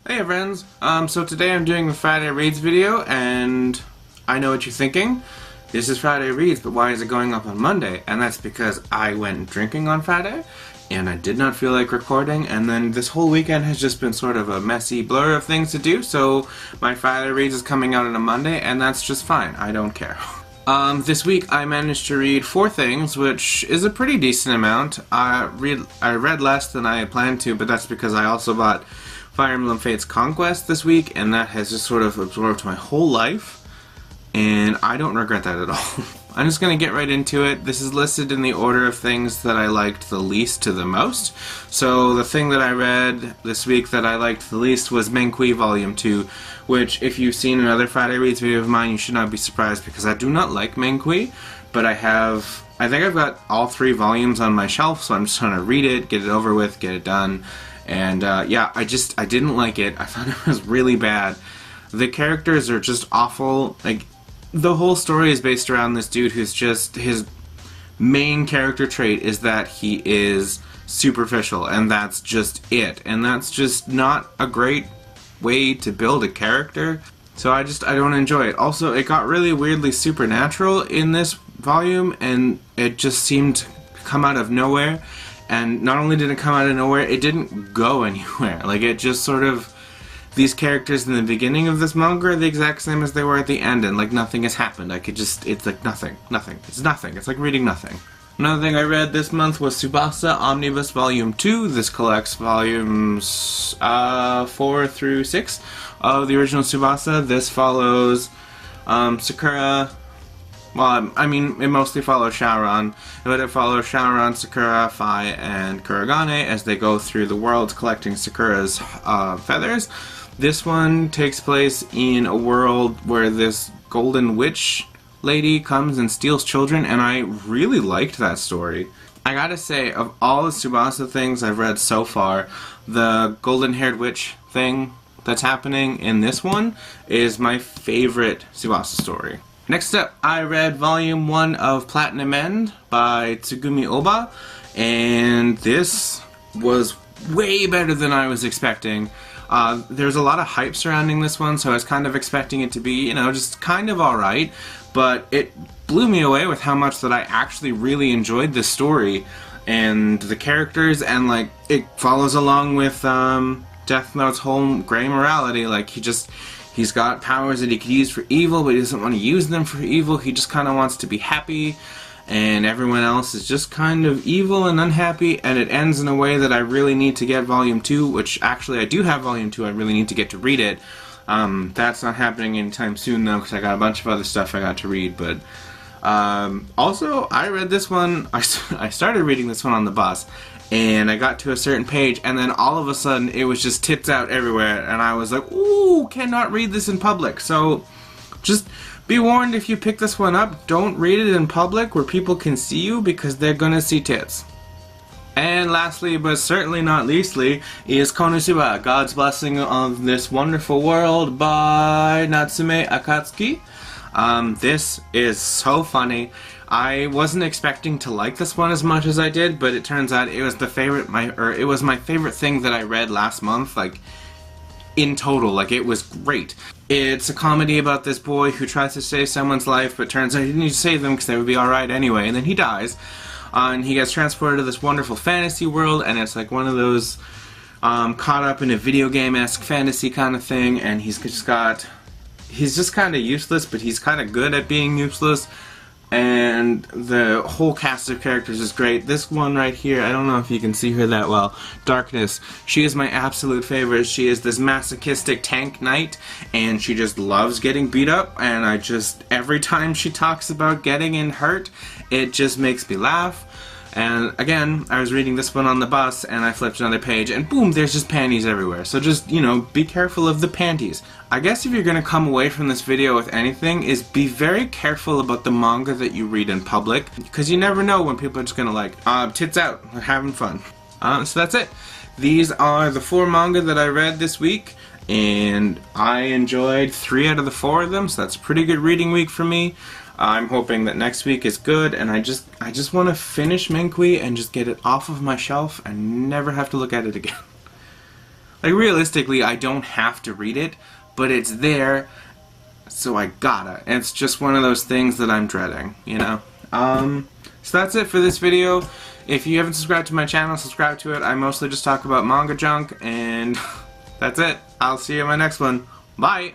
Hey friends, so today I'm doing a Friday Reads video, and I know what you're thinking. This is Friday Reads, but why is it going up on Monday? And that's because I went drinking on Friday, and I did not feel like recording, and then this whole weekend has just been sort of a messy blur of things to do, so my Friday Reads is coming out on a Monday, and that's just fine. I don't care. This week I managed to read 4 things, which is a pretty decent amount. I read less than I had planned to, but that's because I also bought Fire Emblem Fates Conquest this week, and that has just sort of absorbed my whole life, and I don't regret that at all. I'm just going to get right into it. This is listed in the order of things that I liked the least to the most. So the thing that I read this week that I liked the least was Manga Volume 2, which if you've seen another Friday Reads video of mine, you should not be surprised because I do not like Manga, but I think I've got all 3 volumes on my shelf, so I'm just trying to read it, get it over with, get it done. And yeah, I didn't like it. I thought it was really bad. The characters are just awful. Like, the whole story is based around this dude who's just, his main character trait is that he is superficial, and that's just it. And that's just not a great way to build a character. So I don't enjoy it. Also, it got really weirdly supernatural in this volume, and it just seemed to come out of nowhere. And not only did it come out of nowhere, it didn't go anywhere. Like, it just sort of... These characters in the beginning of this manga are the exact same as they were at the end, and, like, nothing has happened. It's like nothing. Nothing. It's nothing. It's like reading nothing. Another thing I read this month was Tsubasa Omnibus Volume 2. This collects volumes 4 through 6 of the original Tsubasa. This follows Sakura... Well, I mean, it mostly follows Shaoran, but it follows Shaoran, Sakura, Fi, and Kurogane as they go through the world collecting Sakura's feathers. This one takes place in a world where this golden witch lady comes and steals children, and I really liked that story. I gotta say, of all the Tsubasa things I've read so far, the golden-haired witch thing that's happening in this one is my favorite Tsubasa story. Next up, I read Volume 1 of Platinum End by Tsugumi Oba, and this was way better than I was expecting. There's a lot of hype surrounding this one, so I was kind of expecting it to be, you know, just kind of alright, but it blew me away with how much that I actually really enjoyed this story, and the characters, and, like, it follows along with Death Note's whole gray morality. Like, he's got powers that he could use for evil, but he doesn't want to use them for evil. He just kind of wants to be happy, and everyone else is just kind of evil and unhappy, and it ends in a way that I really need to get Volume 2, which actually I do have Volume 2, I really need to get to read it. That's not happening anytime soon though, because I got a bunch of other stuff I got to read, but also, I read this one, I started reading this one on the bus, and I got to a certain page, and then all of a sudden it was just tits out everywhere, and I was like, ooh, cannot read this in public. So just be warned, if you pick this one up, don't read it in public where people can see you, because they're gonna see tits. And lastly, but certainly not leastly, is Konosuba, God's Blessing of This Wonderful World by Natsume Akatsuki. This is so funny. I wasn't expecting to like this one as much as I did, but it turns out it was it was my favorite thing that I read last month, like, in total. Like, it was great. It's a comedy about this boy who tries to save someone's life, but turns out he didn't need to save them because they would be alright anyway, and then he dies. And he gets transported to this wonderful fantasy world, and it's like one of those caught up in a video game-esque fantasy kind of thing, and he's just kind of useless, but he's kind of good at being useless. And the whole cast of characters is great. This one right here, I don't know if you can see her that well, Darkness, she is my absolute favorite. She is this masochistic tank knight, and she just loves getting beat up, and every time she talks about getting hurt, it just makes me laugh. And again, I was reading this one on the bus, and I flipped another page, and boom, there's just panties everywhere. So just, you know, be careful of the panties. I guess if you're gonna come away from this video with anything, is be very careful about the manga that you read in public, because you never know when people are just gonna like, tits out, we're having fun. So that's it. These are the 4 manga that I read this week, and I enjoyed 3 out of the 4 of them, so that's a pretty good reading week for me. I'm hoping that next week is good, and I just want to finish Manga and just get it off of my shelf and never have to look at it again. Like, realistically, I don't have to read it, but it's there, so I gotta. And it's just one of those things that I'm dreading, you know? So that's it for this video. If you haven't subscribed to my channel, subscribe to it. I mostly just talk about manga junk, and that's it. I'll see you in my next one. Bye!